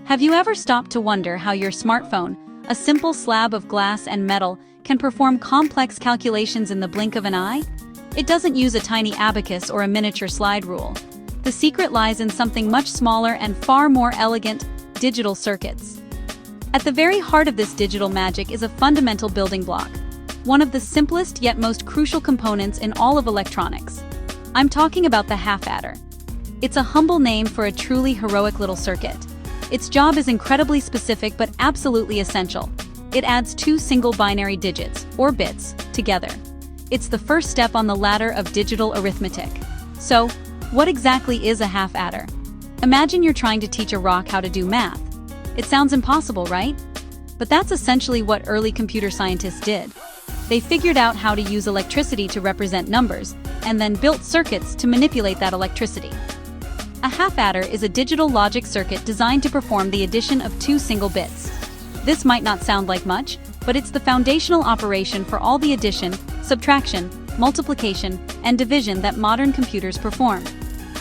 Have you ever stopped to wonder how your smartphone, a simple slab of glass and metal, can perform complex calculations in the blink of an eye? It doesn't use a tiny abacus or a miniature slide rule. The secret lies in something much smaller and far more elegant: digital circuits. At the very heart of this digital magic is a fundamental building block, one of the simplest yet most crucial components in all of electronics. I'm talking about the half-adder. It's a humble name for a truly heroic little circuit. Its job is incredibly specific but absolutely essential. It adds two single binary digits, or bits, together. It's the first step on the ladder of digital arithmetic. So, what exactly is a half-adder? Imagine you're trying to teach a rock how to do math. It sounds impossible, right? But that's essentially what early computer scientists did. They figured out how to use electricity to represent numbers, and then built circuits to manipulate that electricity. A half-adder is a digital logic circuit designed to perform the addition of two single bits. This might not sound like much, but it's the foundational operation for all the addition, subtraction, multiplication, and division that modern computers perform.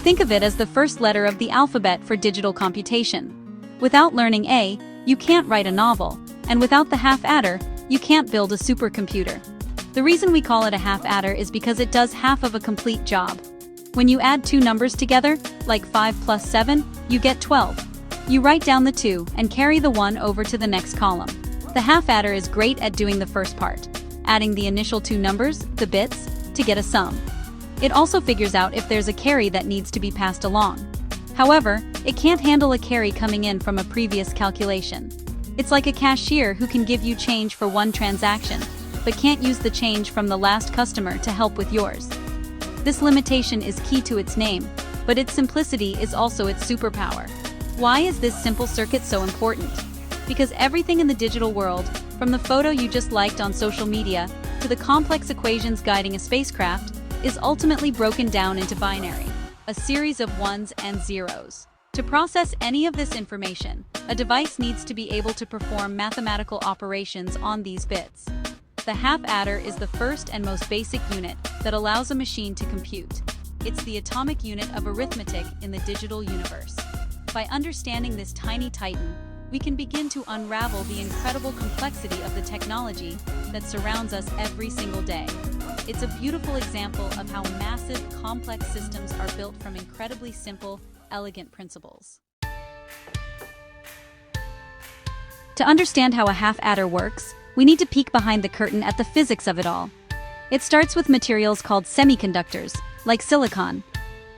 Think of it as the first letter of the alphabet for digital computation. Without learning A, you can't write a novel, and without the half-adder, you can't build a supercomputer. The reason we call it a half-adder is because it does half of a complete job. When you add two numbers together, like 5 plus 7, you get 12. You write down the 2 and carry the 1 over to the next column. The half-adder is great at doing the first part, adding the initial two numbers, the bits, to get a sum. It also figures out if there's a carry that needs to be passed along. However, it can't handle a carry coming in from a previous calculation. It's like a cashier who can give you change for one transaction, but can't use the change from the last customer to help with yours. This limitation is key to its name, but its simplicity is also its superpower. Why is this simple circuit so important? Because everything in the digital world, from the photo you just liked on social media to the complex equations guiding a spacecraft, is ultimately broken down into binary, a series of ones and zeros. To process any of this information, a device needs to be able to perform mathematical operations on these bits. The half-adder is the first and most basic unit that allows a machine to compute. It's the atomic unit of arithmetic in the digital universe. By understanding this tiny titan, we can begin to unravel the incredible complexity of the technology that surrounds us every single day. It's a beautiful example of how massive, complex systems are built from incredibly simple, elegant principles. To understand how a half-adder works, we need to peek behind the curtain at the physics of it all. It starts with materials called semiconductors, like silicon.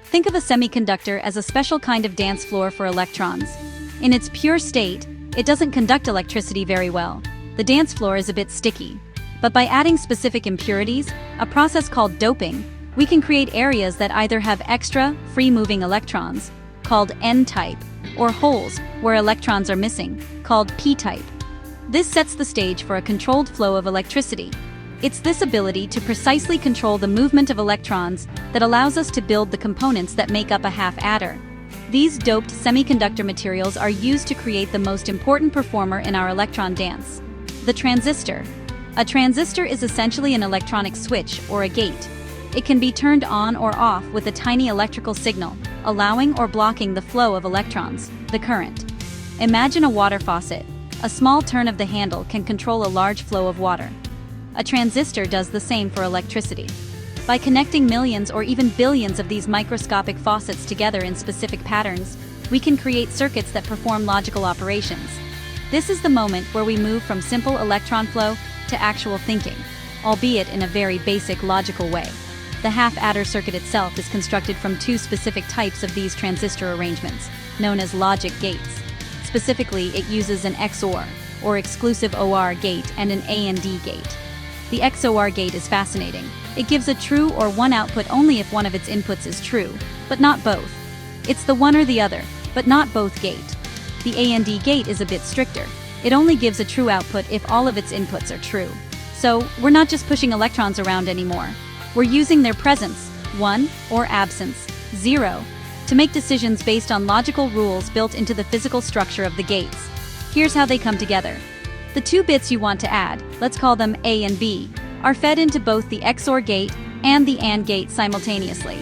Think of a semiconductor as a special kind of dance floor for electrons. In its pure state, it doesn't conduct electricity very well. The dance floor is a bit sticky. But by adding specific impurities, a process called doping, we can create areas that either have extra, free-moving electrons, called N-type, or holes where electrons are missing, called P-type. This sets the stage for a controlled flow of electricity. It's this ability to precisely control the movement of electrons that allows us to build the components that make up a half-adder. These doped semiconductor materials are used to create the most important performer in our electron dance: the transistor. A transistor is essentially an electronic switch or a gate. It can be turned on or off with a tiny electrical signal, allowing or blocking the flow of electrons, the current. Imagine a water faucet. A small turn of the handle can control a large flow of water. A transistor does the same for electricity. By connecting millions or even billions of these microscopic faucets together in specific patterns, we can create circuits that perform logical operations. This is the moment where we move from simple electron flow to actual thinking, albeit in a very basic logical way. The half-adder circuit itself is constructed from two specific types of these transistor arrangements, known as logic gates. Specifically, it uses an XOR, or exclusive OR gate, and an AND gate. The XOR gate is fascinating. It gives a true or one output only if one of its inputs is true, but not both. It's the one or the other, but not both gate. The AND gate is a bit stricter. It only gives a true output if all of its inputs are true. So, we're not just pushing electrons around anymore. We're using their presence, 1, or absence, 0, to make decisions based on logical rules built into the physical structure of the gates. Here's how they come together. The two bits you want to add, let's call them A and B, are fed into both the XOR gate and the AND gate simultaneously.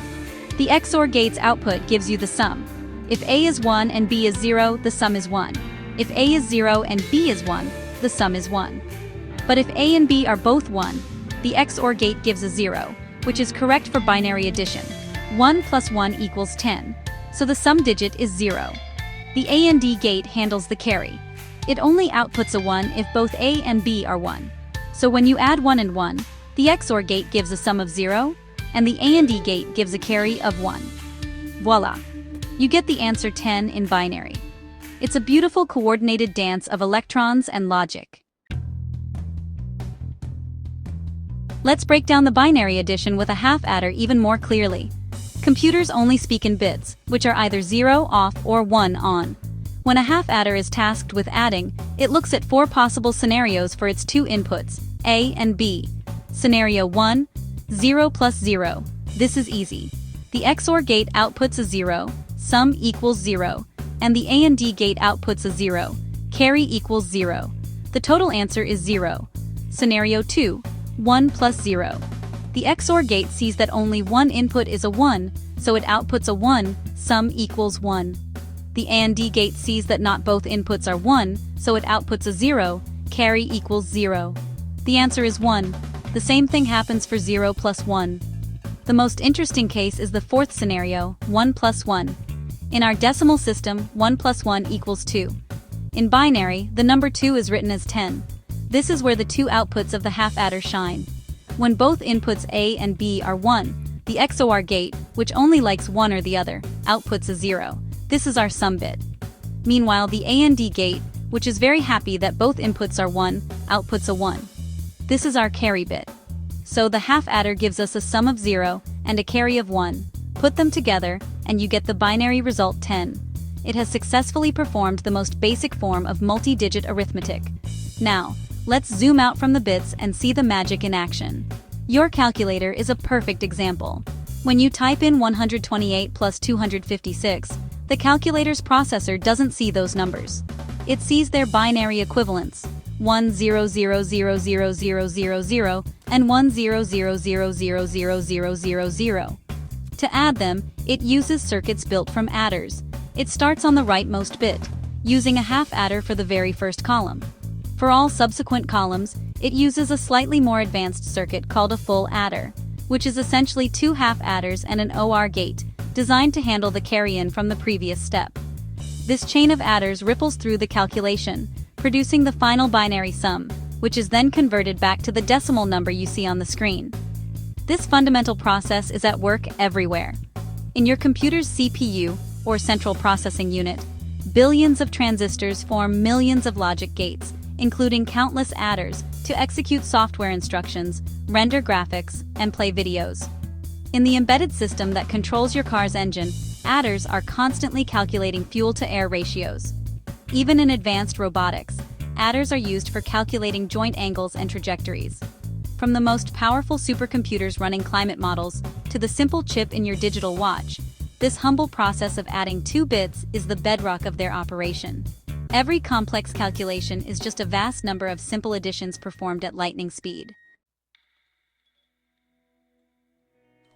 The XOR gate's output gives you the sum. If A is 1 and B is 0, the sum is 1. If A is 0 and B is 1, the sum is 1. But if A and B are both 1, the XOR gate gives a 0, which is correct for binary addition. 1 plus 1 equals 10, so the sum digit is 0. The A and D gate handles the carry. It only outputs a 1 if both A and B are 1. So when you add 1 and 1, the XOR gate gives a sum of 0, and the A and D gate gives a carry of 1. Voila! You get the answer 10 in binary. It's a beautiful coordinated dance of electrons and logic. Let's break down the binary addition with a half adder even more clearly. Computers only speak in bits, which are either 0 off or 1 on. When a half adder is tasked with adding, it looks at 4 possible scenarios for its 2 inputs, A and B. Scenario 1, 0 plus 0. This is easy. The XOR gate outputs a 0, sum equals 0, and the A and D gate outputs a 0, carry equals 0. The total answer is 0. Scenario 2, 1 plus 0. The XOR gate sees that only one input is a 1, so it outputs a 1, sum equals 1. The A and D gate sees that not both inputs are 1, so it outputs a 0, carry equals 0. The answer is 1. The same thing happens for 0 plus 1. The most interesting case is the fourth scenario, 1 plus 1. In our decimal system, 1 plus 1 equals 2. In binary, the number 2 is written as 10. This is where the 2 outputs of the half adder shine. When both inputs A and B are 1, the XOR gate, which only likes one or the other, outputs a 0. This is our sum bit. Meanwhile, the A and D gate, which is very happy that both inputs are 1, outputs a 1. This is our carry bit. So the half adder gives us a sum of 0 and a carry of 1. Put them together, and you get the binary result 10. It has successfully performed the most basic form of multi-digit arithmetic. Now, let's zoom out from the bits and see the magic in action. Your calculator is a perfect example. When you type in 128 plus 256, the calculator's processor doesn't see those numbers. It sees their binary equivalents, 100000000 and 100000000. To add them, it uses circuits built from adders. It starts on the rightmost bit, using a half adder for the very first column. For all subsequent columns, it uses a slightly more advanced circuit called a full adder, which is essentially 2 half adders and an OR gate, designed to handle the carry-in from the previous step. This chain of adders ripples through the calculation, producing the final binary sum, which is then converted back to the decimal number you see on the screen. This fundamental process is at work everywhere. In your computer's CPU, or central processing unit, billions of transistors form millions of logic gates, including countless adders, to execute software instructions, render graphics, and play videos. In the embedded system that controls your car's engine, adders are constantly calculating fuel-to-air ratios. Even in advanced robotics, adders are used for calculating joint angles and trajectories. From the most powerful supercomputers running climate models to the simple chip in your digital watch, this humble process of adding 2 bits is the bedrock of their operation. Every complex calculation is just a vast number of simple additions performed at lightning speed.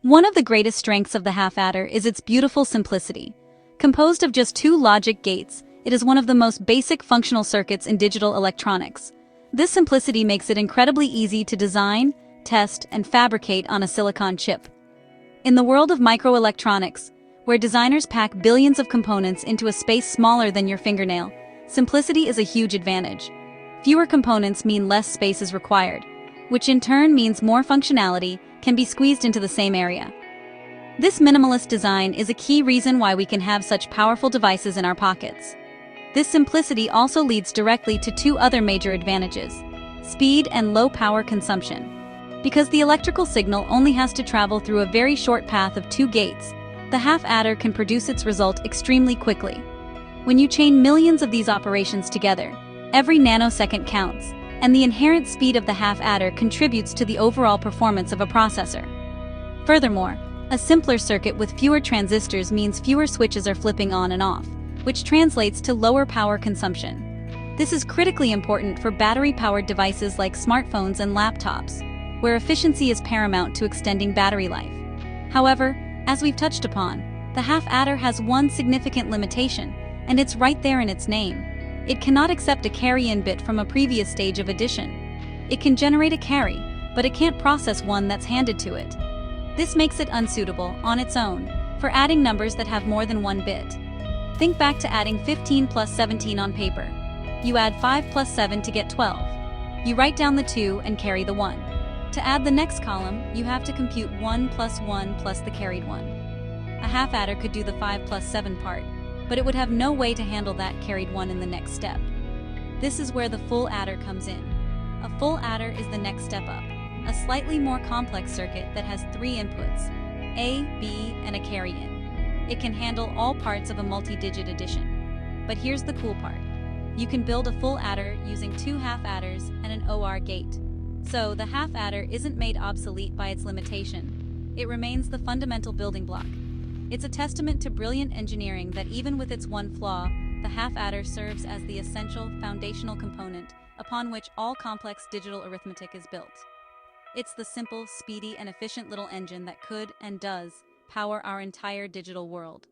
One of the greatest strengths of the half adder is its beautiful simplicity. Composed of just 2 logic gates, it is one of the most basic functional circuits in digital electronics. This simplicity makes it incredibly easy to design, test, and fabricate on a silicon chip. In the world of microelectronics, where designers pack billions of components into a space smaller than your fingernail, simplicity is a huge advantage. Fewer components mean less space is required, which in turn means more functionality can be squeezed into the same area. This minimalist design is a key reason why we can have such powerful devices in our pockets. This simplicity also leads directly to 2 other major advantages: speed and low power consumption. Because the electrical signal only has to travel through a very short path of 2 gates, the half adder can produce its result extremely quickly. When you chain millions of these operations together, every nanosecond counts, and the inherent speed of the half adder contributes to the overall performance of a processor. Furthermore, a simpler circuit with fewer transistors means fewer switches are flipping on and off, which translates to lower power consumption. This is critically important for battery-powered devices like smartphones and laptops, where efficiency is paramount to extending battery life. However, as we've touched upon, the half adder has one significant limitation, and it's right there in its name. It cannot accept a carry-in bit from a previous stage of addition. It can generate a carry, but it can't process one that's handed to it. This makes it unsuitable, on its own, for adding numbers that have more than one bit. Think back to adding 15 plus 17 on paper. You add 5 plus 7 to get 12. You write down the 2 and carry the 1. To add the next column, you have to compute 1 plus the carried 1. A half adder could do the 5 plus 7 part, but it would have no way to handle that carried 1 in the next step. This is where the full adder comes in. A full adder is the next step up, a slightly more complex circuit that has 3 inputs, A, B, and a carry-in. It can handle all parts of a multi-digit addition. But here's the cool part. You can build a full adder using 2 half adders and an OR gate. So the half adder isn't made obsolete by its limitation. It remains the fundamental building block. It's a testament to brilliant engineering that even with its one flaw, the half adder serves as the essential foundational component upon which all complex digital arithmetic is built. It's the simple, speedy, and efficient little engine that could and does power our entire digital world.